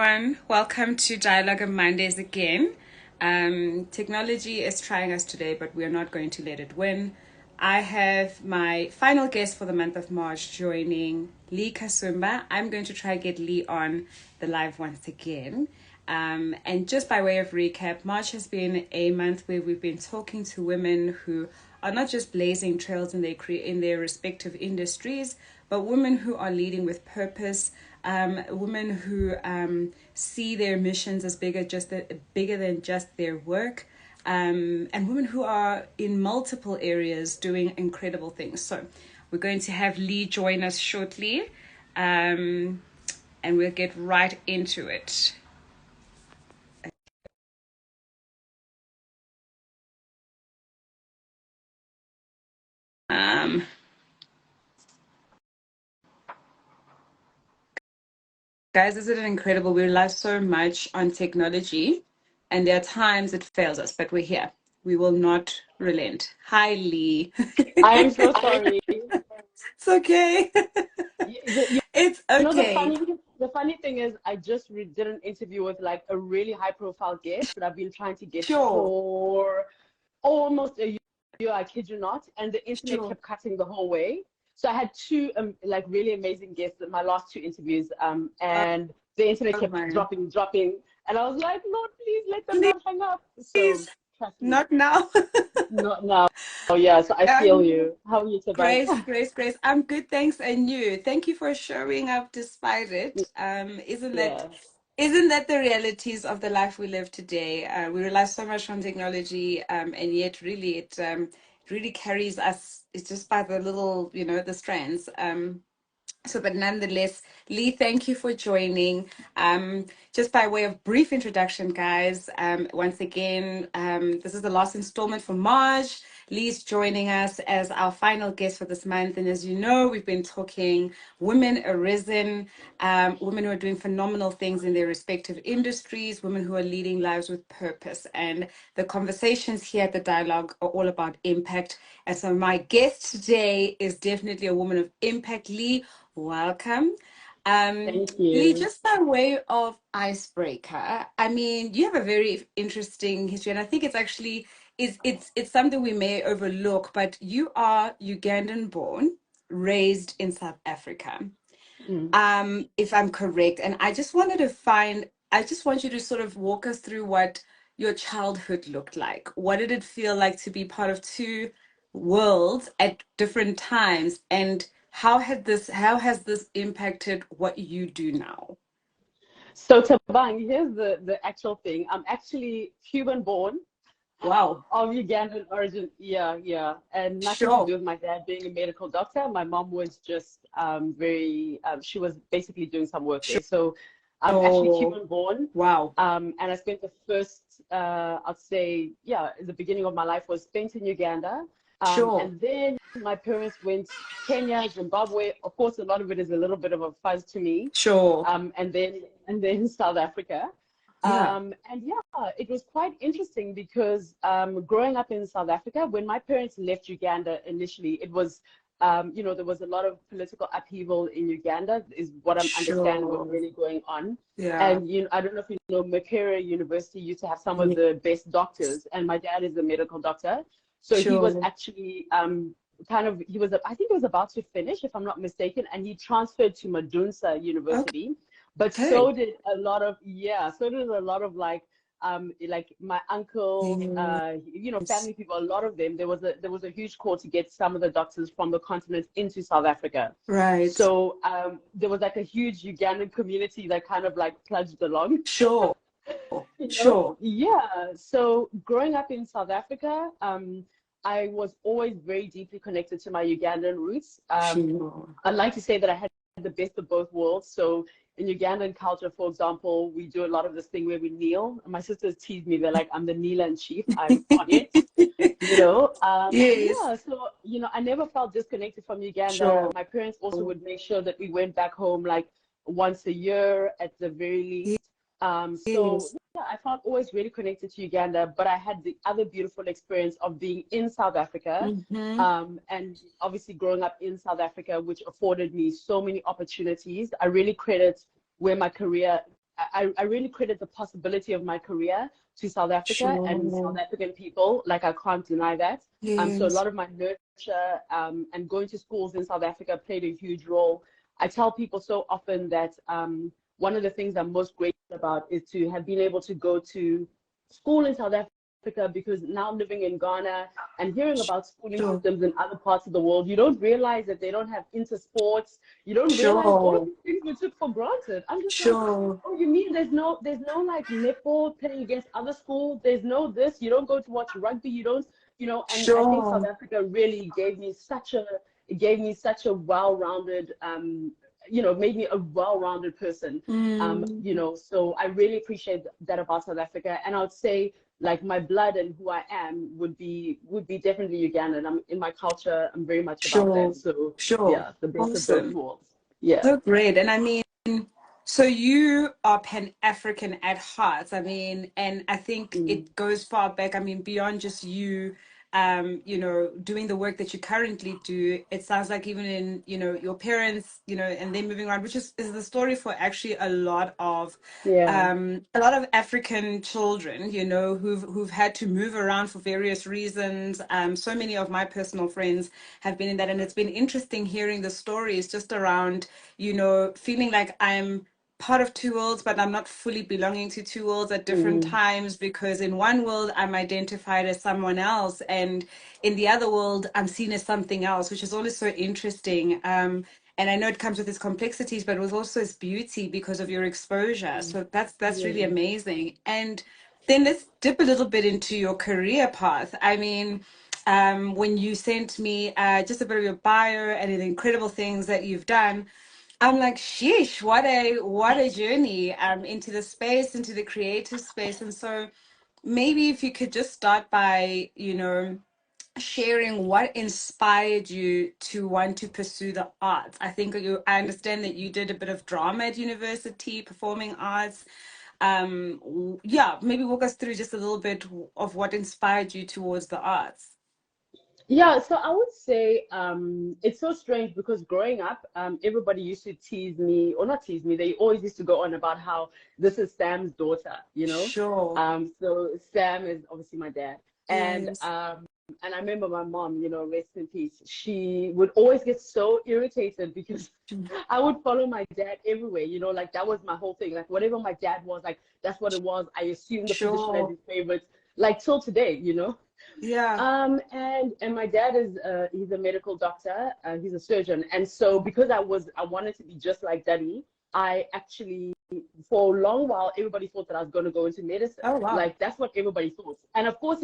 Everyone. Welcome to Dialogue on Mondays again. Technology is trying us today, but we're not going to let it win. I have my final guest for the month of March joining Lee Kasumba. I'm going to try to get Lee on the live once again. And just by way of recap, March has been a month where we've been talking to women who are not just blazing trails in their respective industries, but women who are leading with purpose, women who see their missions as bigger than just their work, and women who are in multiple areas doing incredible things. So we're going to have Lee join us shortly, and we'll get right into it. Guys, isn't it incredible? We rely so much on technology, and there are times it fails us, but we're here. We will not relent. Hi, Lee. I am so sorry. It's okay. It's You know, okay. the funny thing is, I just did an interview with like a really high profile guest that I've been trying to get Sure. for almost a year, I kid you not, and the internet Sure. kept cutting the whole way. So I had two like really amazing guests at my last two interviews, and the internet Oh kept my. dropping, and I was like, Lord, please let them not hang up. So Please, trust me, not now. not now. Oh yeah, so I feel um, you. How are you, Tabang? Grace. I'm good, thanks, and you. Thank you for showing up despite it. Yeah. Isn't that the realities of the life we live today? We rely so much on technology, and yet really it really carries us. It's just by the little, the strands. But nonetheless, Lee, thank you for joining. Just by way of brief introduction, guys, once again, this is the last installment for March. Lee's joining us as our final guest for this month. And as you know, we've been talking women arisen, women who are doing phenomenal things in their respective industries, women who are leading lives with purpose. And the conversations here at the dialogue are all about impact. And so my guest today is definitely a woman of impact. Lee, welcome. Thank Lee, you. just by way of icebreaker, I mean, you have a very interesting history, and I think it's actually it's something we may overlook, but you are Ugandan born, raised in South Africa, Mm. if I'm correct. And I just want you to sort of walk us through what your childhood looked like. What did it feel like to be part of two worlds at different times? And how has this impacted what you do now? So Tabang, here's the actual thing. I'm actually Cuban born Wow. of Ugandan origin. Yeah, yeah. And nothing to Sure. do with my dad being a medical doctor. My mom was just she was basically doing some work there. So I'm actually Sure. Cuban born. Wow. And I spent the first, I'd say, yeah, the beginning of my life was spent in Uganda. Sure. And then my parents went Kenya, Zimbabwe. Of course, a lot of it is a little bit of a fuzz to me. Sure. And then South Africa. Yeah. And yeah, it was quite interesting because growing up in South Africa, when my parents left Uganda initially, it was, there was a lot of political upheaval in Uganda, is what I'm understanding was Sure. really going on. Yeah. And I don't know if you know, Makerere University used to have some of the best doctors, and my dad is a medical doctor, so he was Sure. actually I think he was about to finish, if I'm not mistaken, and he transferred to Madunsa University. But Okay. so did a lot of like my uncles, Yes. family people, a lot of them. There was a huge call to get some of the doctors from the continent into South Africa. Right. So there was like a huge Ugandan community that kind of like plunged along. Sure. Sure. Yeah. So growing up in South Africa, I was always very deeply connected to my Ugandan roots. Sure. I'd like to say that I had the best of both worlds. So in Ugandan culture, for example, we do a lot of this thing where we kneel. My sisters tease me. They're like, I'm the kneeler in chief. I'm on it. And Yes. yeah, so, I never felt disconnected from Uganda. Sure. My parents also would make sure that we went back home like once a year at the very least. So Yes. yeah, I felt always really connected to Uganda, but I had the other beautiful experience of being in South Africa, Mm-hmm. and obviously growing up in South Africa, which afforded me so many opportunities. I really credit where my career I really credit the possibility of my career to South Africa and Sure. South African people. Like, I can't deny that. So a Yes. lot of my nurture and going to schools in South Africa played a huge role. I tell people so often that one of the things I'm most grateful about is to have been able to go to school in South Africa, because now living in Ghana and hearing about schooling Sure. systems in other parts of the world, you don't realize that they don't have intersports. You don't realize all of Sure. these things we took for granted. I'm just like, Sure. oh, you mean there's no like netball playing against other schools? There's no this. You don't go to watch rugby. You don't, and I think South Sure. Africa really gave me such a well-rounded, made me a well-rounded person. Mm. So I really appreciate that about South Africa. And I would say, like, my blood and who I am would be definitely Ugandan. I'm in my culture. I'm very much about Sure. that. So Sure. yeah, the best of both Awesome. worlds. Yeah. So great. And I mean, so you are Pan-African at heart. I mean, and I think Mm. it goes far back. I mean, beyond just you, doing the work that you currently do, it sounds like even in, your parents, and then moving around, which is the story for actually Yeah. a lot of African children, who've had to move around for various reasons. So many of my personal friends have been in that, and it's been interesting hearing the stories just around, feeling like I'm part of two worlds, but I'm not fully belonging to two worlds at different Mm. times, because in one world I'm identified as someone else, and in the other world I'm seen as something else, which is always so interesting. And I know it comes with its complexities, but it was also its beauty because of your exposure. Mm. So that's really Yeah. amazing. And then let's dip a little bit into your career path. I mean, when you sent me just a bit of your bio and the incredible things that you've done, I'm like, sheesh, what a journey into the space, into the creative space. And so maybe if you could just start by, sharing what inspired you to want to pursue the arts. I understand that you did a bit of drama at university, performing arts. Yeah, maybe walk us through just a little bit of what inspired you towards the arts. Yeah, so I would say it's so strange because growing up, everybody used to tease me, or not tease me, they always used to go on about how this is Sam's daughter. Sure. So Sam is obviously my dad. And Yes. and I remember my mom, rest in peace, she would always get so irritated because I would follow my dad everywhere, like that was my whole thing. Like whatever my dad was, like that's what it was. I assumed the position as Sure. his favorite, like till today. Yeah. And my dad is he's a medical doctor, he's a surgeon, and so because I wanted to be just like daddy, I actually for a long while everybody thought that I was going to go into medicine. Oh wow. Like that's what everybody thought, and of course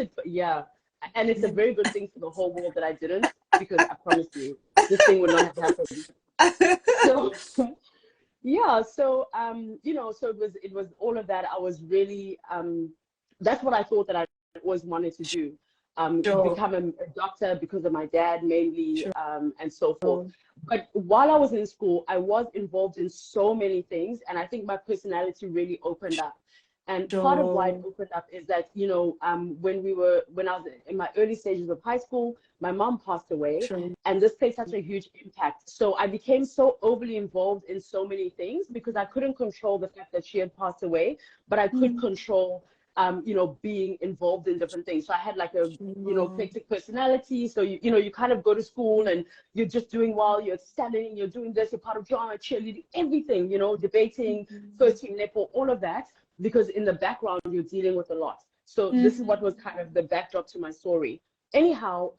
and it's a very good thing for the whole world that I didn't, because I promise you this thing would not have happened. So yeah, so so it was all of that. I was really that's what I thought that I always wanted to do. Sure. Become a doctor because of my dad mainly, Sure. and so forth. But while I was in school, I was involved in so many things, and I think my personality really opened up. And part of why it Sure. opened up is that, when I was in my early stages of high school, my mom passed away, Sure. and this played such a huge impact. So I became so overly involved in so many things because I couldn't control the fact that she had passed away, but I could Mm. control, being involved in different things. So I had like a, Sure. eclectic personality. So you kind of go to school and you're just doing well, you're studying, you're doing this, you're part of drama, cheerleading, everything, debating, first team netball, all of that, because in the background you're dealing with a lot. So this is what was kind of the backdrop to my story. Anyhow,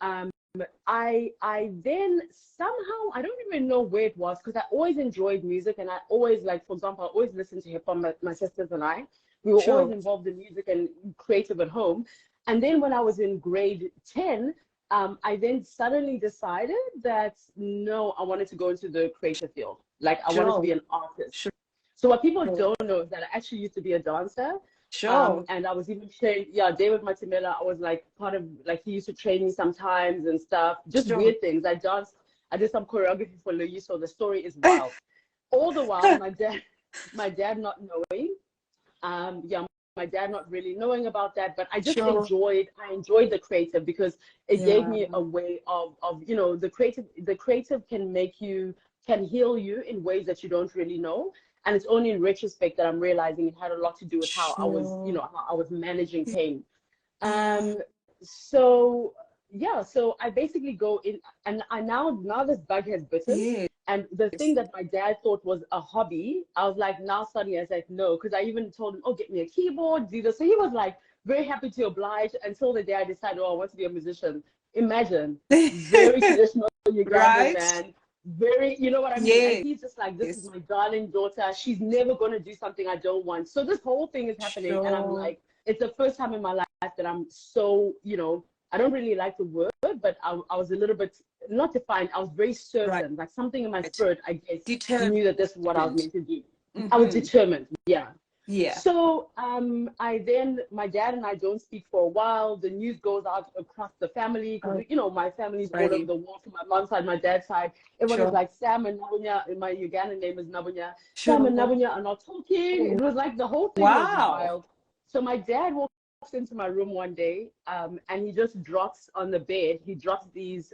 I then somehow, I don't even know where it was, because I always enjoyed music, and I always, like, for example, I always listened to hip hop. My sisters and I, we were always Sure. involved in music and creative at home. And then when I was in grade 10, I then suddenly decided that no, I wanted to go into the creative field. Like I wanted to Sure. be an artist. Sure. So what people don't know is that I actually used to be a dancer. Sure. And I was even trained, yeah, David Matimela, I was like part of, like, he used to train me sometimes and stuff, just Sure. weird things. I danced, I did some choreography for Louis, so the story is wild. All the while, my dad not knowing, yeah, my dad not really knowing about that, but I just Sure. I enjoyed the creative because it gave Yeah. me a way of the creative can heal you in ways that you don't really know. And it's only in retrospect that I'm realizing it had a lot to do with how I was, Sure. how I was managing pain. Um, so yeah, so I basically go in, and I now this bug has bitten. Yes. And the thing that my dad thought was a hobby, I was like, now suddenly I was like, no, because I even told him, oh, get me a keyboard, do this. So he was like very happy to oblige until the day I decided, oh, I want to be a musician. Imagine, very traditional Ugandan Right? man, very, you know what I mean? And Yes. he's just like, this is my darling daughter. She's never going to do something I don't want. So this whole thing is happening. And I'm Sure. like, it's the first time in my life that I'm so, I don't really like the word, but I was a little bit, not defined, I was very Right. certain, like something in my spirit, I guess, Determined. knew that this is what I was meant to do. I was determined, yeah. Yeah. So my dad and I don't speak for a while. The news goes out across the family because, my family's all over Righty. the world from my mom's side, my dad's side. Everyone is Sure. like, Sam and Nabunya, my Ugandan name is Nabunya. Sam and Sure. Nabunya are not talking. It was like the whole thing was Wow. wild. So my dad walks into my room one day, and he just drops on the bed. He drops these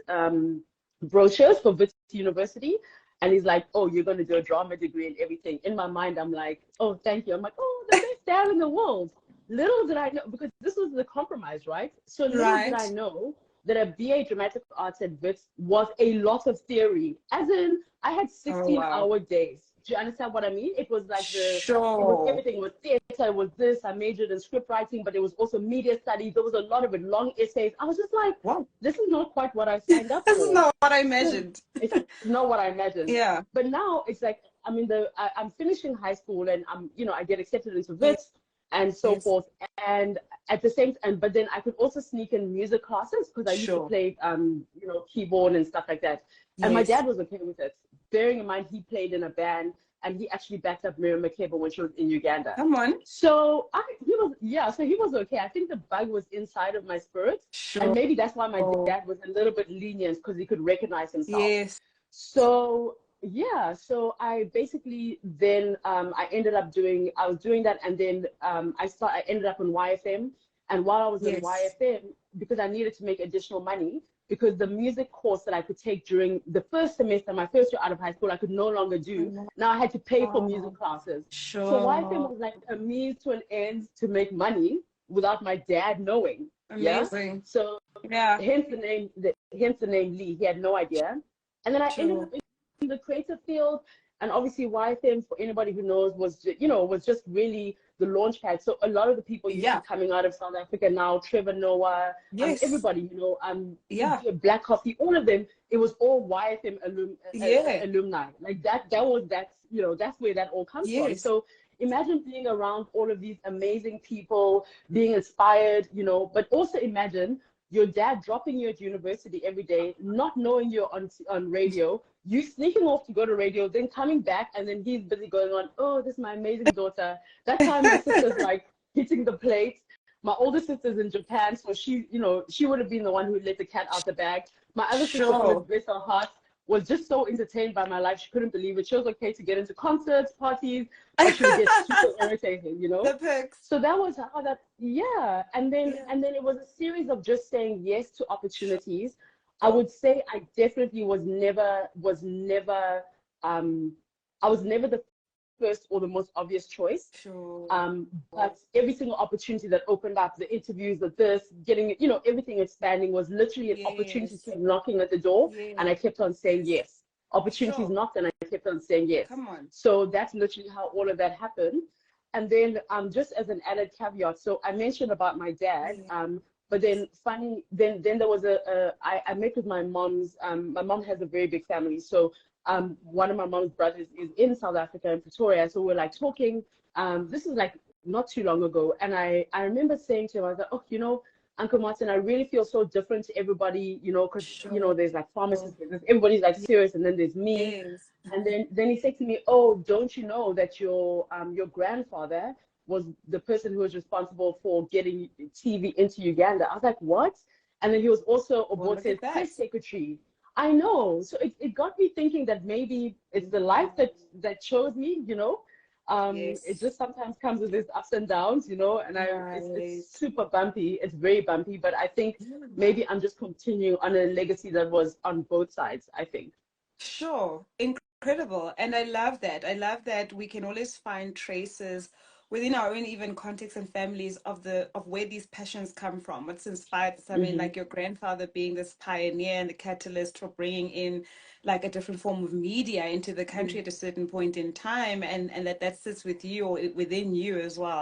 brochures for Wits University, and he's like, "Oh, you're going to do a drama degree and everything." In my mind, I'm like, "Oh, thank you." I'm like, "Oh, the best dad in the world." Little did I know, because this was the compromise, right? So little did I know that a BA Dramatic Arts at Wits was a lot of theory. As in, I had 16-hour days. Do you understand what I mean? It was like it was everything. It was theater, it was this. I majored in script writing, but it was also media studies. There was a lot of it, long essays. I was just like, wow, this is not quite what I signed up for. This is not what I imagined. It's not what I imagined. Yeah. But now it's like, I'm finishing high school, and I get accepted into Wits and so forth. And at the same time, but then I could also sneak in music classes because I used to play, keyboard and stuff like that. And my dad was okay with it. Bearing in mind, he played in a band, and he actually backed up Miriam Makeba when she was in Uganda. Come on. So he was okay. I think the bug was inside of my spirit. Sure. And maybe that's why my dad was a little bit lenient, because he could recognize himself. Yes. So yeah, so I basically then I was doing that, and then I ended up on YFM. And while I was in YFM, because I needed to make additional money, because the music course that I could take during the first semester, my first year out of high school, I could no longer do. Now I had to pay for music classes. Sure. So YFM was like a means to an end to make money without my dad knowing. Amazing. Yeah? So hence the name Lee. He had no idea. And then I ended up in the creative field. And obviously YFM, for anybody who knows, was just really the launch pad. So a lot of the people you see coming out of South Africa now, Trevor Noah, everybody, Black Coffee, all of them, it was all YFM alumni. Like that's where that all comes from. So imagine being around all of these amazing people, being inspired, but also imagine your dad dropping you at university every day, not knowing you're on radio, you sneaking off to go to radio, then coming back, and then he's busy going on, oh, this is my amazing daughter. That time my sister's like hitting the plates. My older sister's in Japan, so she would have been the one who let the cat out the bag. My other sister, bless her heart, was just so entertained by my life. She couldn't believe it. She was okay to get into concerts, parties, but she would get super irritated, The pics. So that was how that, and then it was a series of just saying yes to opportunities. I would say I definitely was never the first or the most obvious choice. Sure. But every single opportunity that opened up, the interviews, getting, everything expanding, was literally an opportunity kept knocking at the door, and I kept on saying yes. Opportunities knocked, and I kept on saying yes. Come on. So that's literally how all of that happened. And then just as an added caveat, so I mentioned about my dad, but then then there was I met with my mom's, my mom has a very big family. So one of my mom's brothers is in South Africa, in Pretoria. So we're like talking, this is like not too long ago. And I remember saying to him, I was like, oh, Uncle Martin, I really feel so different to everybody, because, there's like pharmacists, everybody's like serious, and then there's me. Yes. And then he said to me, oh, don't you know that your grandfather was the person who was responsible for getting TV into Uganda? I was like, what? And then he was also Obote's press secretary. I know. So it got me thinking that maybe it's the life that chose me, It just sometimes comes with its ups and downs, and it's super bumpy. It's very bumpy, but I think maybe I'm just continuing on a legacy that was on both sides, I think. Sure. incredible. And I love that. I love that we can always find traces within our own even context and families of where these passions come from, what's inspired this. I mean, Hmm. like your grandfather being this pioneer and the catalyst for bringing in like a different form of media into the country at a certain point in time, and that sits with you or within you as well.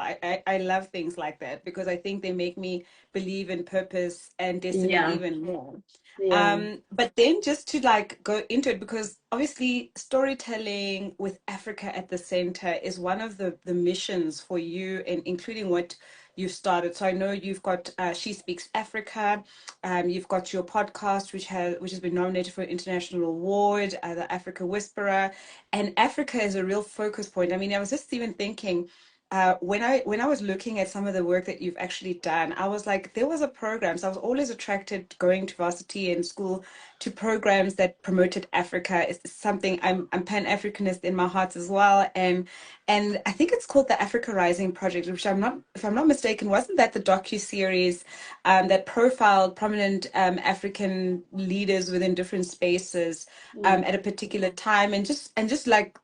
I love things like that because I think they make me believe in purpose and destiny Yeah, even more. yeah. But then just to like go into it, because obviously storytelling with Africa at the center is one of the missions for you, and including what you've started. So I know you've got She Speaks Africa, you've got your podcast, which has been nominated for an international award, the Africa Whisperer, and Africa is a real focus point. I mean, I was just even thinking when I was looking at some of the work that you've actually done, I was like, there was a program. So I was always attracted going to varsity and school to programs that promoted Africa. It's something I'm Pan-Africanist in my heart as well, and I think it's called the Africa Rising Project, which I'm not, if I'm not mistaken, wasn't that the docu-series that profiled prominent African leaders within different spaces Mm. at a particular time, and just like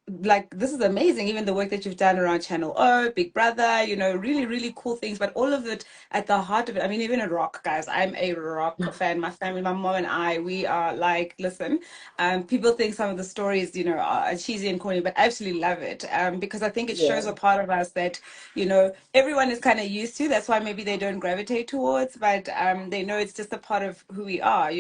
this is amazing. Even the work that you've done around Channel O, Big Brother, really really cool things. But all of it at the heart of it. I mean, even a rock, guys. I'm a rock fan. My family, my mom and I, we are like, listen. People think some of the stories, are cheesy and corny, but I absolutely love it because I think it Yeah. shows a part of us that everyone is kind of used to. That's why maybe they don't gravitate towards, but they know it's just a part of who we are.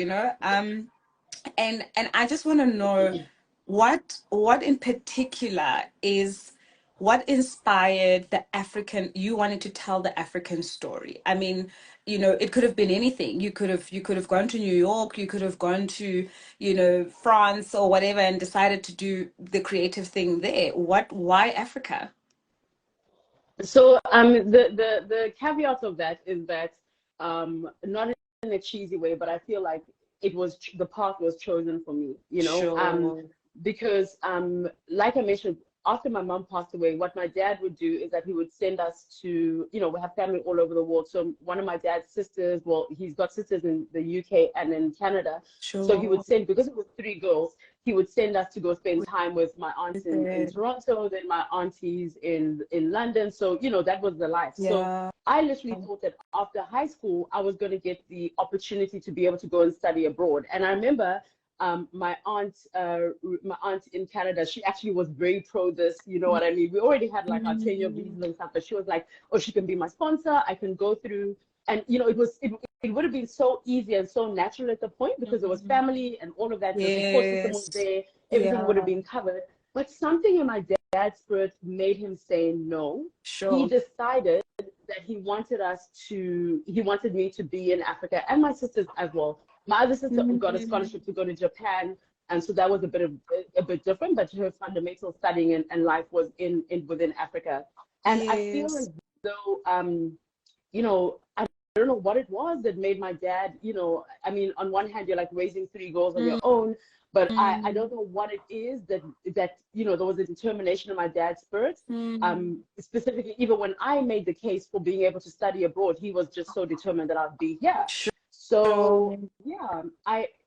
And I just want to know what in particular is what inspired the African you wanted to tell the African story. I mean, it could have been anything. You could have gone to New York, you could have gone to, France or whatever and decided to do the creative thing there. Why Africa? So the caveat of that is that not in a cheesy way, but I feel like the path was chosen for me, Sure. because like I mentioned, after my mom passed away, what my dad would do is that he would send us to, we have family all over the world. So one of my dad's sisters, well, he's got sisters in the UK and in Canada. So he Sure. would send, because it was three girls, he would send us to go spend time with my aunts With in it. Toronto, then my aunties in London. So, that was the life. So Yeah. I literally thought that after high school, I was going to get the opportunity to be able to go and study abroad. And I remember my aunt in Canada, she actually was very pro this, you know what I mean? We already had like our 10-year visas Mm. and stuff, but she was like, oh, she can be my sponsor. I can go through. And, it would have been so easy and so natural at the point because it was Mhm. family and all of that. The support system was Yes. there. Everything would have Yeah. been covered. But something in my dad's spirit made him say no. He Sure. decided that he wanted me to be in Africa and my sisters as well. My other sister got a Mm. scholarship to go to Japan, and so that was a bit different. But her fundamental studying and life was in within Africa. And I feel Yes. as though I don't know what it was that made my dad, I mean, on one hand you're like raising three girls on your Mm. own, but I Mm. don't know what it is that there was a determination in my dad's spirit. Mm. Specifically, even when I made the case for being able to study abroad, he was just so determined that I'd be here. So Sure. yeah,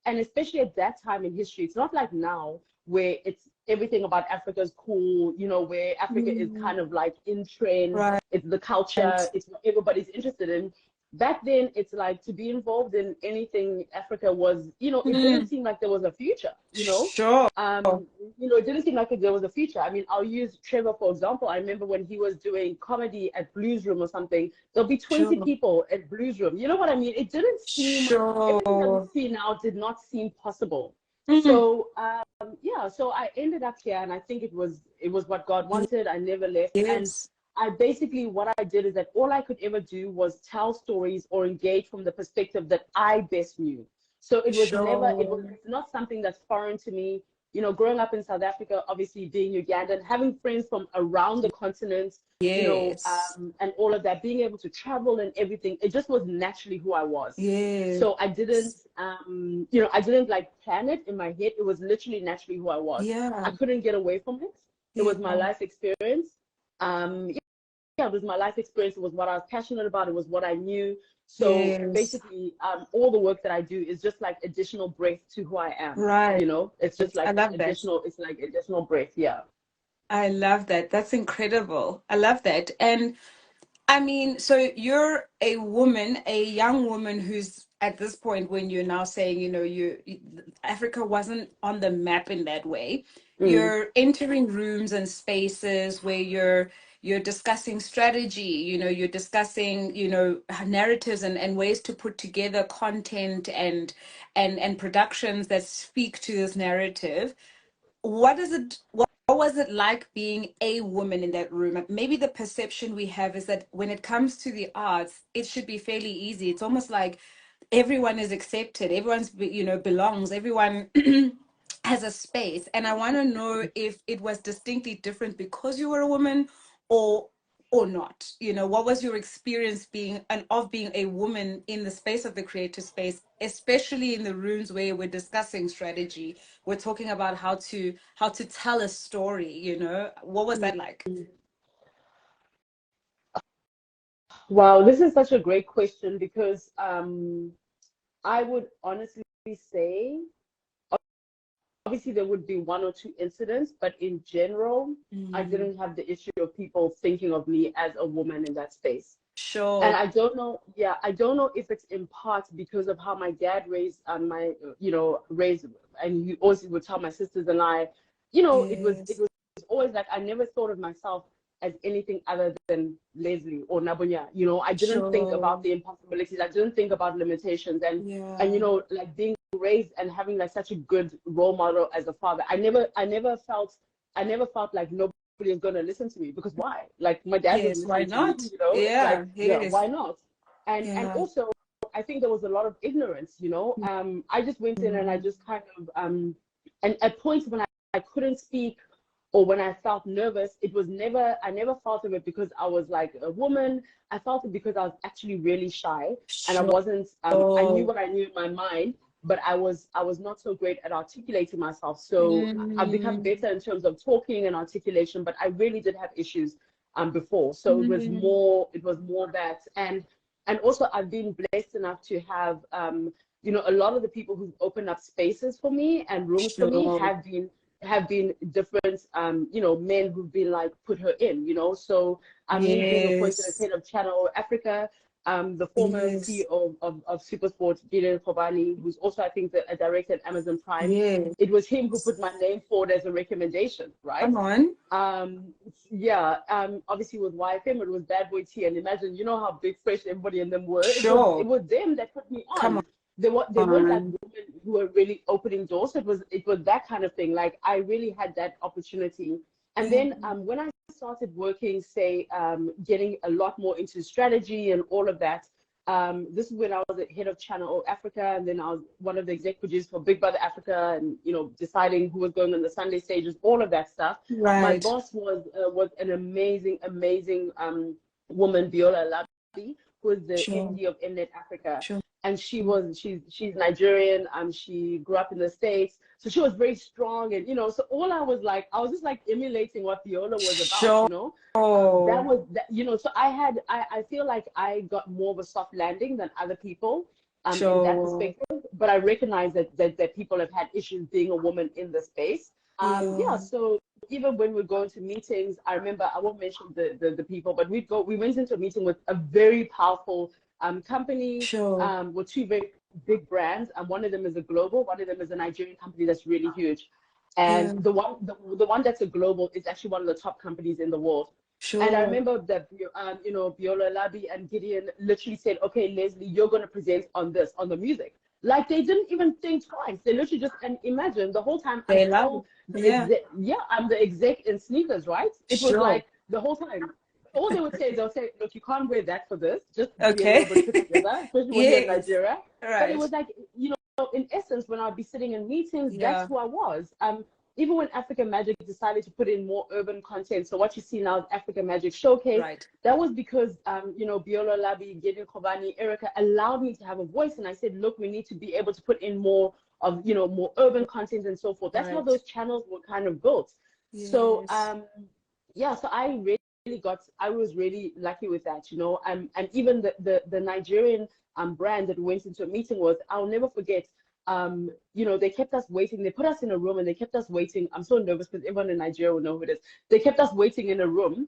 and especially at that time in history, it's not like now where it's everything about Africa is cool, where Africa is Mm. kind of like in trend, Right. it's the culture, it's what everybody's interested in. Back then, it's like to be involved in anything Africa was, it didn't Mm. seem like there was a future, Sure. it didn't seem like there was a future. I mean, I'll use Trevor for example. I remember when he was doing comedy at Blues Room or something, there'll be 20 Sure. people at Blues Room. You know what I mean? It didn't seem, everything that we Sure. see now did not seem possible. Mm. So, yeah, so I ended up here and I think it was what God wanted. I never left. And Yes. I basically, what I did is that all I could ever do was tell stories or engage from the perspective that I best knew. So Sure. it's not something that's foreign to me. Growing up in South Africa, obviously being Ugandan, having friends from around the continent, Yes. and all of that, being able to travel and everything, it just was naturally who I was. Yes. So I didn't like plan it in my head. It was literally naturally who I was. I Yeah. couldn't get away from it. It Yeah. was my life experience. Um, it was my life experience. It was what I was passionate about. It was what I knew. So Yes. basically, all the work that I do is just like additional breath to who I am. Right. You know, it's just I like love that. additional. It's like additional breath. Yeah. I love that. That's incredible. I love that. And I mean, so you're a woman, a young woman who's at this point when you're now saying, Africa wasn't on the map in that way. Mm. You're entering rooms and spaces where you're discussing strategy, you're discussing, narratives and ways to put together content and productions that speak to this narrative. What was it like being a woman in that room? Maybe the perception we have is that when it comes to the arts, it should be fairly easy. It's almost like everyone is accepted, everyone's belongs, everyone has a space. And I want to know if it was distinctly different because you were a woman, or not. What was your experience being a woman in the space of the creative space, especially in the rooms where we're discussing strategy, we're talking about how to tell a story. What was that like? Wow, this is such a great question because I would honestly say, obviously there would be one or two incidents, but in general, I Mm, didn't have the issue of people thinking of me as a woman in that space. And sure. I don't know, yeah, I don't know if it's in part because of how my dad raised raised, and he always would tell my sisters and I, it Yes. was always like I never thought of myself as anything other than Leslie or Nabunya. I didn't think about Sure. the impossibilities. I didn't think about limitations, and Yeah. like being raised and having like such a good role model as a father. I never felt like nobody is going to listen to me, because why? Like my dad was Yes. Why listening to me, not? like Yeah. yeah, Yes. why not? And Yeah. also I think there was a lot of ignorance. I just went in and I Mm, just kind of and at points when I couldn't speak, or when I felt nervous, I never felt of it because I was like a woman. I felt it because I was actually really shy, and I sure. wasn't I knew what I knew in my mind, but I was not so great at articulating myself. So I've become Mm, better in terms of talking and articulation, but I really did have issues before. So mm, it was more that. And also I've been blessed enough to have a lot of the people who've opened up spaces for me and rooms for me sure. have been different, men who've been like, put her in, so me being appointed as Yes. head of Channel Africa, the former Yes. CEO of Supersport, Gideon Kobani, who's also, I think, a director at Amazon Prime, Yes. it was him who put my name forward as a recommendation, right? Come on. Yeah, obviously with YFM, it was Bad Boy T, and imagine, how big Fresh everybody in them were. It Sure. was them that put me Come on. They weren't like on. women who were really opening doors. It was that kind of thing. Like I really had that opportunity. And Yeah. then when I started working, say, getting a lot more into strategy and all of that, this is when I was the head of Channel Africa, and then I was one of the exec producers for Big Brother Africa, and deciding who was going on the Sunday stages, all of that stuff. My Right. boss was an amazing woman, Biola Labi, who is the Sure. MD of Mnet Africa, Sure. and she's Nigerian. She grew up in the States, so she was very strong, and so all I was just like emulating what Viola was about, Sure. that was that, so I feel like I got more of a soft landing than other people in that Sure. perspective, but I recognize that people have had issues being a woman in the space. Yeah, Yeah. so even when we go into meetings, I remember, I won't mention the people, but we went into a meeting with a very powerful company, Sure. with two very big brands, and one of them is a global, one of them is a Nigerian company that's really huge. And Yeah. the one that's a global is actually one of the top companies in the world. And I Sure. remember that Biola Labi and Gideon literally said, "Okay, Leslie, you're going to present on this, on the music." Like they didn't even think twice. They literally just, and imagine the whole time I'm They love still it. the Yeah. exec. Yeah, I'm the exec in sneakers, right? It was Sure. like the whole time. All they would say is they'll say, "Look, you can't wear that for this. Just be a little bit put Okay. together, especially when you're in Yes. Nigeria." But it Right. was like, in essence, when I'd be sitting in meetings, that's Yeah. who I was. Even when Africa Magic decided to put in more urban content, so what you see now is Africa Magic Showcase, Right. that was because, Biola Labi, Gideon Kobani, Erica allowed me to have a voice. And I said, look, we need to be able to put in more of, more urban content and so forth. That's how Right. those channels were kind of built. So, Yes. yeah, so I I was really lucky with that, you know. And even the Nigerian brand that we went into a meeting with, I'll never forget. You know, they kept us waiting. They put us in a room and they kept us waiting. I'm so nervous because everyone in Nigeria will know who it is. They kept us waiting in a room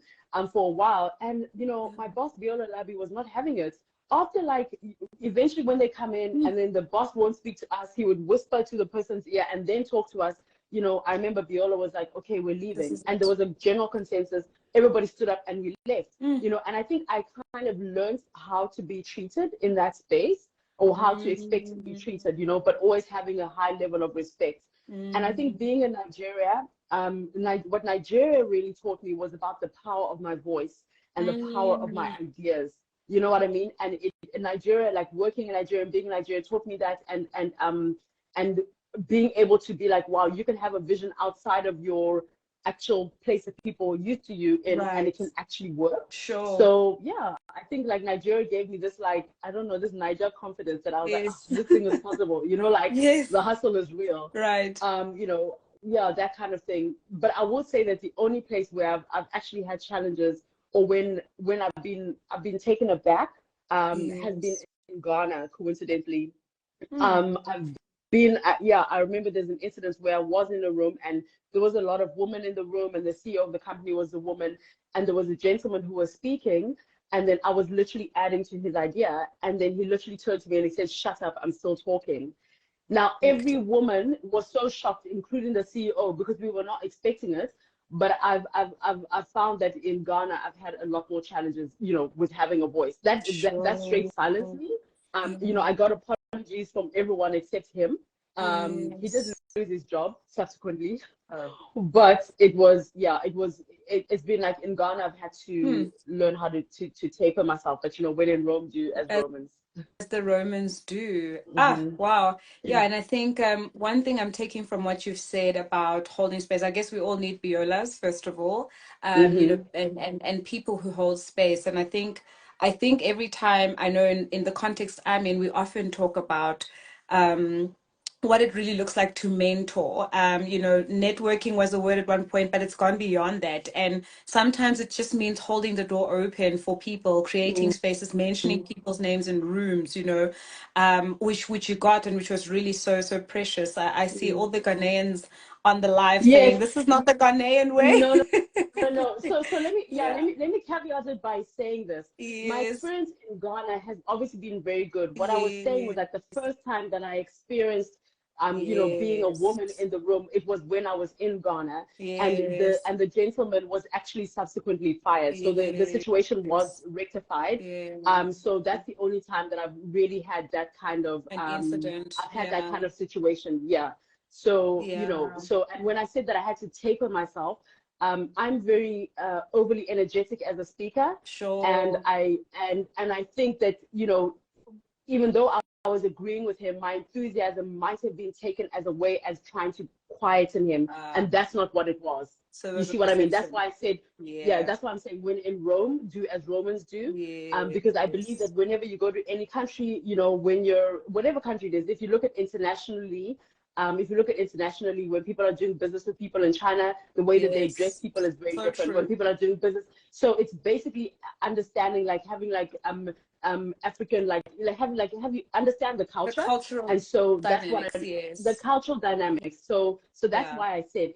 for a while. And, you know, my boss, Biola Labi, was not having it. After, like, eventually when they come in and then the boss won't speak to us, he would whisper to the person's ear and then talk to us. You know, I remember Biola was like, okay, we're leaving. And there was a general consensus. Everybody stood up and we left. You know, and I think I kind of learned how to be treated in that space, or how to expect to be treated, you know, but always having a high level of respect. And I think being in Nigeria, what Nigeria really taught me was about the power of my voice and the power of my ideas. You know what I mean? And in Nigeria, like working in Nigeria and being in Nigeria taught me that, and being able to be like, wow, you can have a vision outside of your actual place that people are used to you in, and it can actually work. Sure. So yeah, I think like Nigeria gave me this, like, I don't know, this Niger confidence that I was like, oh, this thing is possible, you know, like the hustle is real. Right. You know, yeah, that kind of thing. But I will say that the only place where I've actually had challenges, or when I've been taken aback, has been in Ghana, coincidentally. I've been I remember there's an incident where I was in a room and there was a lot of women in the room, and the CEO of the company was a woman, and there was a gentleman who was speaking, and then I was literally adding to his idea, and then he literally turned to me and he said, shut up, I'm still talking. Now every woman was so shocked, including the CEO, because we were not expecting it. But I've found that in Ghana I've had a lot more challenges, you know, with having a voice. That straight silenced me. You know, I got apologies from everyone except him. He did lose his job subsequently, but it's been like in Ghana I've had to learn how to taper myself. But you know, when in Rome, do as Romans. As the Romans do. Wow. Yeah, and I think one thing I'm taking from what you've said about holding space, I guess we all need Biolas, first of all, you know, and people who hold space. And I think every time, I know in the context I'm in, we often talk about what it really looks like to mentor. You know, networking was a word at one point, but it's gone beyond that. And sometimes it just means holding the door open for people, creating spaces, mentioning people's names in rooms, you know, which you got, and which was really so precious. I see all the Ghanaians on the live saying, this is not the Ghanaian way. No. So let me caveat it by saying this. My experience in Ghana has obviously been very good. What I was saying was that the first time that I experienced you know, being a woman in the room, it was when I was in Ghana, and the gentleman was actually subsequently fired. So the situation was rectified. So that's the only time that I've really had that kind of incident. I've had that kind of situation. So you know, and when I said that I had to taper myself, I'm very overly energetic as a speaker. And I think that, you know, even though I was agreeing with him, my enthusiasm might have been taken as a way as trying to quieten him, and that's not what it was. So you see what I mean? That's why I said, that's why I'm saying, when in Rome, do as Romans do, because I believe that whenever you go to any country, you know, whatever country it is, if you look at internationally, when people are doing business with people in China, the way that they address people is very different. When people are doing business, so it's basically understanding, like having like African, like having you understand the culture, and so that's what the cultural dynamics. So that's why I said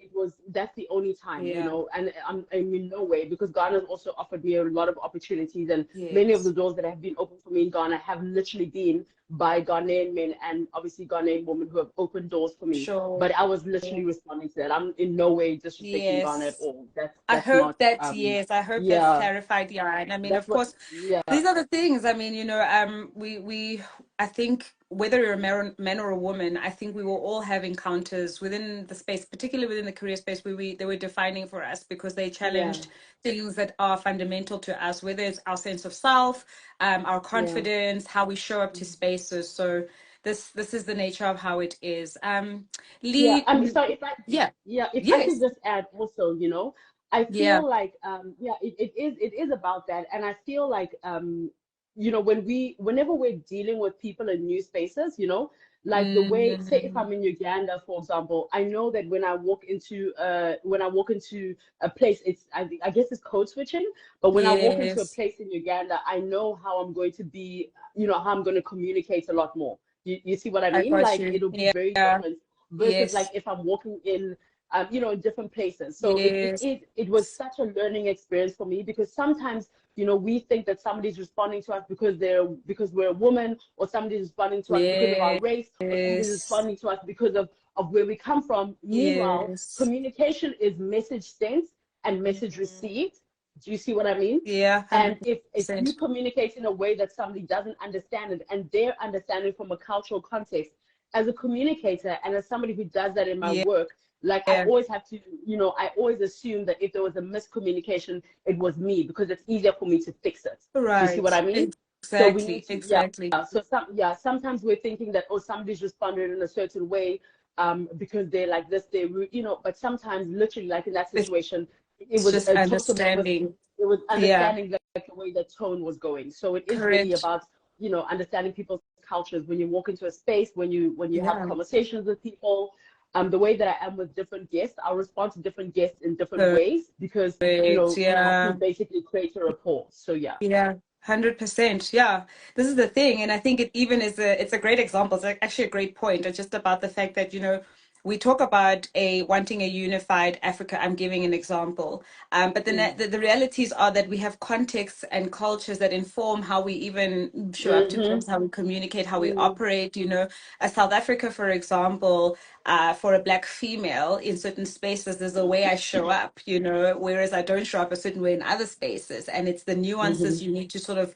that's the only time, you know, and I'm in no way, because Ghana has also offered me a lot of opportunities, and many of the doors that have been opened for me in Ghana have literally been by Ghanaian men and obviously Ghanaian women who have opened doors for me. But I was literally responding to that. I'm in no way disrespecting Ghana at all. I hope that's clarified, and I mean, of course, these are the things. I mean, you know, I think whether you're a man or a woman, I think we will all have encounters within the space, particularly within the career space, where they were defining for us, because they challenged things that are fundamental to us, whether it's our sense of self, our confidence, how we show up to spaces. So this is the nature of how it is. Lee, I'm sorry if I could just add also, you know, I feel like it is about that, and I feel like you know, whenever we're dealing with people in new spaces, you know, Like the way, say if Mm, I'm in Uganda, for example, I know that when I walk into a place, I guess it's code switching, but when I walk into a yes, place in Uganda, I know how I'm going to be, how I'm going to communicate a lot more. You see what I I mean? got Like you. it'll be very Yeah, different versus like yes, if I'm walking in in different places. So yes, it was such a learning experience for me because sometimes, we think that somebody's responding to us because we're a woman, or somebody's responding to us because of our race, or somebody's yes, responding to us because of where we come from. Meanwhile, yes. communication is message sent and message Mm, received. Do you see what I mean? yeah, And if you 100%. communicate in a way that somebody doesn't understand it, and they're understanding from a cultural context, as a communicator and as somebody who does that in my Yeah, work, like I always have to, I always assume that if there was a miscommunication, it was me, because it's easier for me to fix it. Do you see what right. I mean? So we need Exactly, to, yeah. exactly. So sometimes we're thinking that, oh, somebody's responded in a certain way, because they're like this, but sometimes literally like in that It's situation, it was just a total understanding. it was Yeah, understanding like the way the tone was going. So it is really correct. about, understanding people's cultures when you walk into a space, when you have Yeah, conversations with people. The way that I am with different guests, I'll respond to different guests in different ways because correct. we have Yeah. to basically create a rapport. So yeah. Yeah, 100%. Yeah. This is the thing. And I think it even is it's a great example. It's actually a great point. It's just about the fact that, we talk about wanting a unified Africa. I'm giving an example. But Mm. the realities are that we have contexts and cultures that inform how we even show up to Mm-hmm. places, how we communicate, how we Mm. operate. A South Africa, for example, for a black female in certain spaces, there's a way I show up, whereas I don't show up a certain way in other spaces. And it's the nuances Mm-hmm. you need to sort of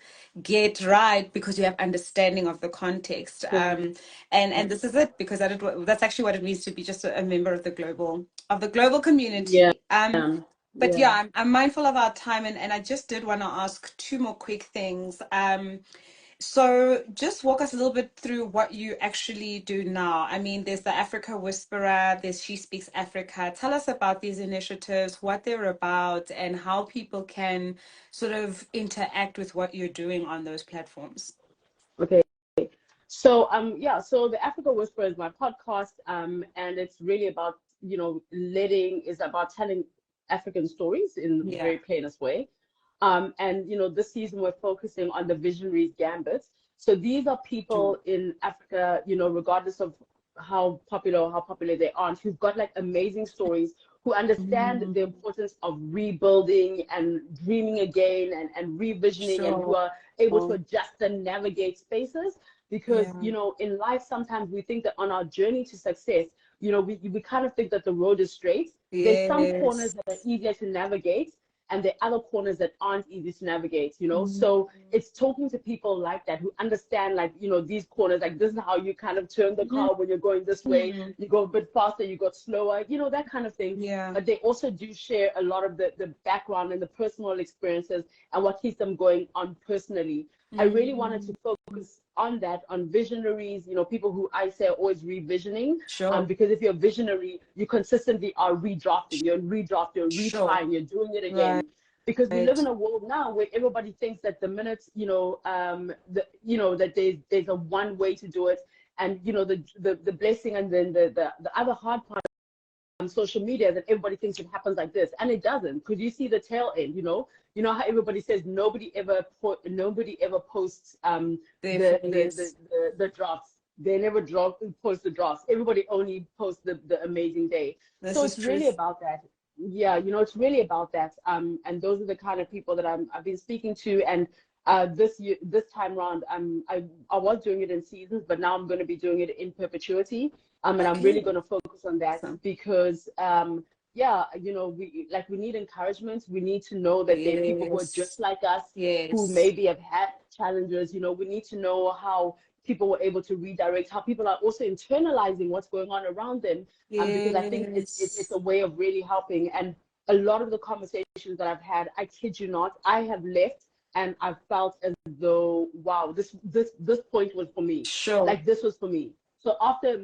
get right because you have understanding of the context. Correct. And this is it, because that's actually what it means to be just a member of the global Yeah. community. But yeah, Yeah. I'm mindful of our time, and I just did want to ask two more quick things. So just walk us a little bit through what you actually do now. I mean, there's the Africa Whisperer, there's She Speaks Africa. Tell us about these initiatives, what they're about, and how people can sort of interact with what you're doing on those platforms. Okay. So so the Africa Whisperer is my podcast, and it's really about, is about telling African stories in the Yeah. very plainest way. And this season we're focusing on the Visionaries Gambit. So these are Do. people in Africa, regardless of how popular they aren't, who've got like amazing stories, who understand the Mm, importance of rebuilding and dreaming again and revisioning, and who sure. are able to adjust and navigate spaces. Because Yeah. in life sometimes we think that on our journey to success, we kind of think that the road is straight. There's some corners Yes. that are easier to navigate, and there are other corners that aren't easy to navigate. Mm, So it's talking to people like that who understand, like, these corners, like this is how you kind of turn the car when you're going this way. mm, You go a bit faster, you go slower, that kind of thing. yeah. But they also do share a lot of the background and the personal experiences and what keeps them going on personally. I really wanted to Mm, focus on that, on visionaries, people who I say are always revisioning. sure. Because if you're a visionary, you consistently are redrafting, you're redrafting, you're Sure. retrying, you're doing it Right. again. Because we live in a world now where everybody thinks that the minute, that there's a one way to do it. And the blessing, and then the other hard part on social media, that everybody thinks it happens like this, and it doesn't. Because you see the tail end. How everybody says nobody ever posts Definitely. the drafts. They never post the drafts. Everybody only posts the amazing day. This So is it's really truth. about that. Yeah, it's really about that. And those are the kind of people that I've been speaking to. And this time around, I was doing it in seasons, but now I'm going to be doing it in perpetuity. And I'm really Okay. going to focus on that Awesome. because yeah, we need encouragement. We need to know that there are people who are just Yes. like us, who Yes. maybe have had challenges. We need to know how people were able to redirect, how people are also internalizing what's going on around them, because I think it's Yes. a way of really helping. And a lot of the conversations that I've had, I kid you not, I have left and I've felt as though, wow, this point was for me. Sure. Like this was for me. So after,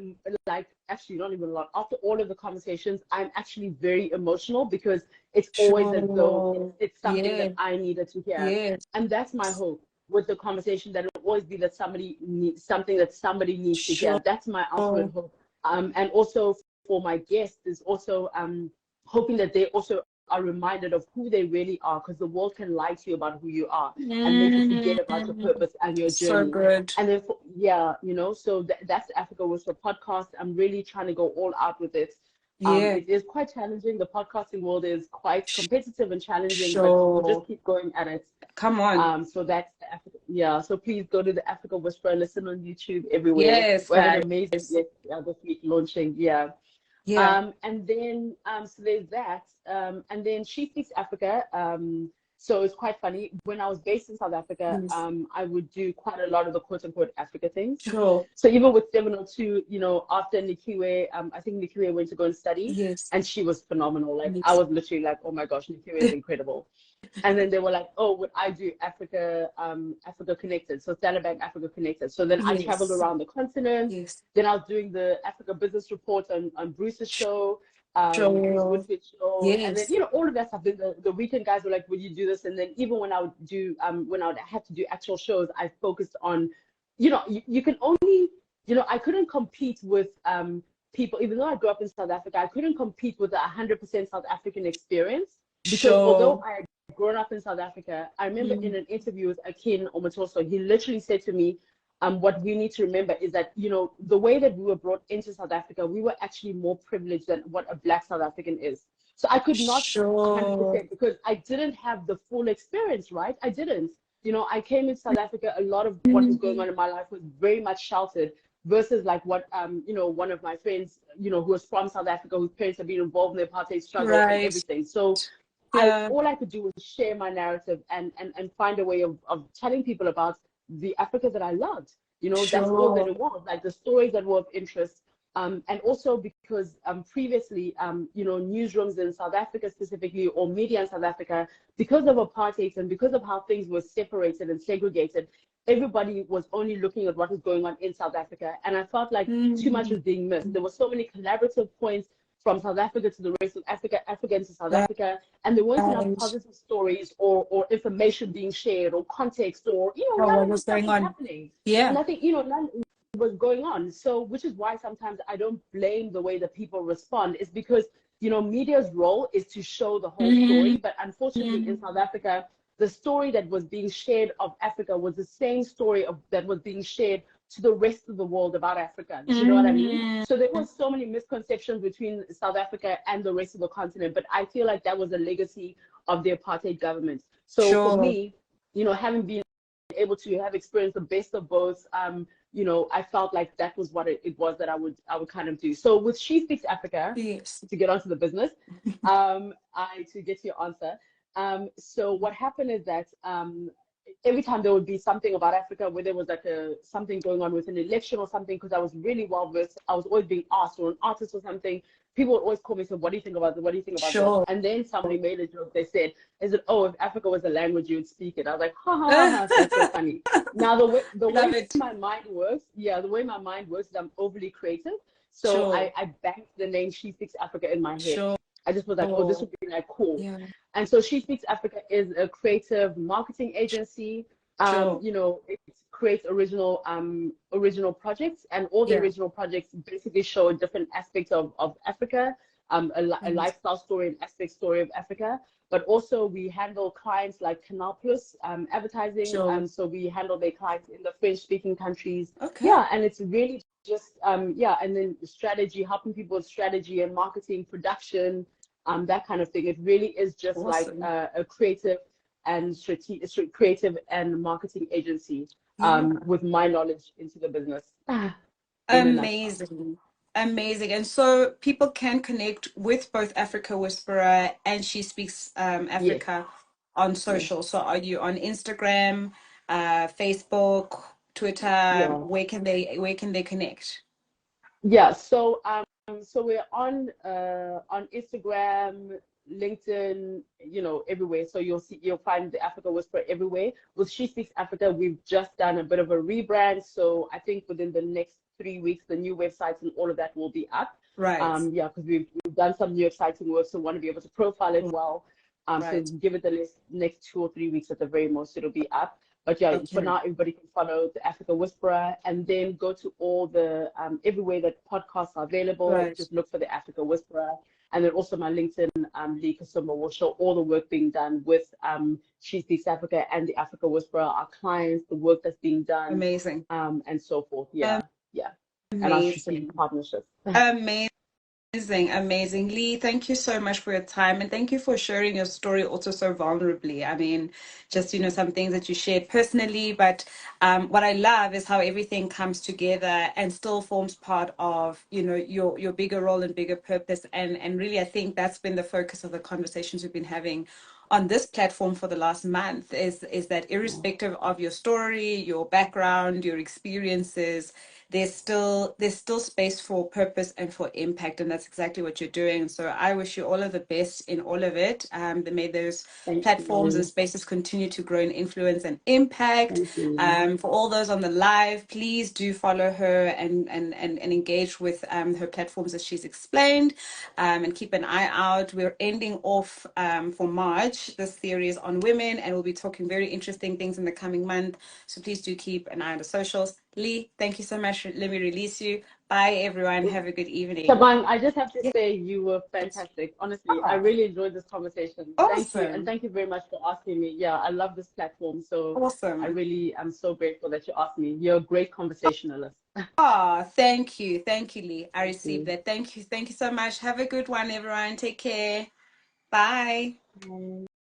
like, actually not even a lot, after all of the conversations, I'm actually very emotional because it's always as though it's Sure. something that Yeah. I needed to hear. Yes. And that's my hope. with the conversation that it'll always be that somebody needs something that somebody needs to hear. Sure. That's my ultimate hope. And also for my guests is also hoping that they also are reminded of who they really are, because the world can lie to you about who you are and make you forget about your purpose and your So journey. good. And then, so that's the Africa Whisper podcast. I'm really trying to go all out with it. Yeah. It is quite challenging. The podcasting world is quite competitive and challenging, but Sure. we'll just keep going at it. Come on. So that's the Africa, so please go to the Africa Whisperer, listen on YouTube everywhere. Yes, We had guys. an amazing guest this week launching. Yeah. And then so there's that. And then She Speaks Africa. So it's quite funny. When I was based in South Africa, I would do quite a lot of the quote unquote Africa things. Sure. So even with 702, after Nikiwe, I think Nikiwe went to go and study, and she was phenomenal. Like I was literally like, oh my gosh, Nikiwe is incredible. And then they were like, oh, would I do Africa Connected? So Standard Bank Africa Connected. So then I traveled around the continent. Then I was doing the Africa Business Report on Bruce's show. Bruce Woodford show, and then all of that stuff. Then the weekend guys were like, "Would you do this?" And then even when I would do when I would have to do actual shows, I focused on, you can only, I couldn't compete with people. Even though I grew up in South Africa, I couldn't compete with the 100% South African experience, because although I had grown up in South Africa, I remember in an interview with Akin Omotoso, he literally said to me, what we need to remember is that, the way that we were brought into South Africa, we were actually more privileged than what a Black South African is. So I could not 100%, because I didn't have the full experience, right? I didn't. I came in South Africa, a lot of what was going on in my life was very much sheltered, versus like what, one of my friends, who was from South Africa, whose parents have been involved in the apartheid struggle and everything. So all I could do was share my narrative and find a way of telling people about the Africa that I loved. That's all that it was, like the stories that were of interest. And also because previously, newsrooms in South Africa specifically, or media in South Africa, because of apartheid and because of how things were separated and segregated, everybody was only looking at what was going on in South Africa. And I felt like too much was being missed. There were so many collaborative points from South Africa to the rest of Africa, Africa into South Africa, and there weren't enough positive stories or information being shared or context or, what was going on happening. Nothing, none was going on. So, which is why sometimes I don't blame the way that people respond. It's because, media's role is to show the whole story. But unfortunately in South Africa, the story that was being shared of Africa was the same story that was being shared to the rest of the world about Africa. Do you know what I mean? So there were so many misconceptions between South Africa and the rest of the continent, but I feel like that was a legacy of the apartheid government. So for me, having been able to have experienced the best of both, I felt like that was what it was that I would kind of do. So with She Speaks Africa, to get onto the business, to get to your answer. So what happened is that every time there would be something about Africa, where there was like something going on with an election or something, because I was really well versed, I was always being asked, or an artist or something, people would always call me and say, what do you think about this? What do you think about this? And then somebody made a joke. They said, if Africa was a language, you would speak it. I was like, ha ha ha, ha. That's so funny. Now the way my mind works, the way my mind works is I'm overly creative. So I banked the name She Speaks Africa in my head. I just was like, this would be like cool. And so She Speaks Africa is a creative marketing agency. It creates original projects, and all the original projects basically show a different aspect of Africa, a lifestyle story, an aspect story of Africa. But also we handle clients like Canal Plus advertising. So we handle their clients in the French-speaking countries. And it's really just and then strategy, helping people with strategy and marketing, production, that kind of thing. It really is just like a creative and creative and marketing agency with my knowledge into the business. Amazing. And so people can connect with both Africa Whisperer and She Speaks Africa on social. So are you on Instagram, Facebook, Twitter? Where can they connect? So we're on Instagram, LinkedIn, everywhere. So you'll find the Africa Whisperer everywhere. With She Speaks Africa, we've just done a bit of a rebrand. So I think within the next 3 weeks, the new websites and all of that will be up. Because we've done some new exciting work, so we want to be able to profile it well. So give it the next 2 or 3 weeks at the very most, it'll be up. But yeah, for Okay. now, everybody can follow the Africa Whisperer, and then go to all the everywhere that podcasts are available. Right. Just look for the Africa Whisperer, and then also my LinkedIn, Lee Kasumba, will show all the work being done with She Speaks Africa and the Africa Whisperer, our clients, the work that's being done, Amazing. and so forth. Yeah, yeah, and our strategic Amazing. partnerships. Amazing. Amazing, amazing. Lee, thank you so much for your time and thank you for sharing your story also so vulnerably. I mean, just, some things that you shared personally, but what I love is how everything comes together and still forms part of, your bigger role and bigger purpose. And really, I think that's been the focus of the conversations we've been having on this platform for the last month is that irrespective of your story, your background, your experiences, there's still space for purpose and for impact, and that's exactly what you're doing. So I wish you all of the best in all of it. May those Thank platforms and you. spaces continue to grow in influence and impact. Thank you. For all those on the live, please do follow her and engage with her platforms as she's explained, and keep an eye out. We're ending off for March this series on women, and we'll be talking very interesting things in the coming month. So please do keep an eye on the socials. Lee, thank you so much. Let me release you. Bye, everyone. Have a good evening. Taban, I just have to Yes. say you were fantastic. Honestly, I Oh, really enjoyed this conversation. Thank you. And awesome. thank you very much for asking me. Yeah, I love this platform. So I Awesome. really am so grateful that you asked me. You're a great conversationalist. Oh, thank you. Thank you, Lee. I Thank received you. that. Thank you. Thank you so much. Have a good one, everyone. Take care. Bye. Bye.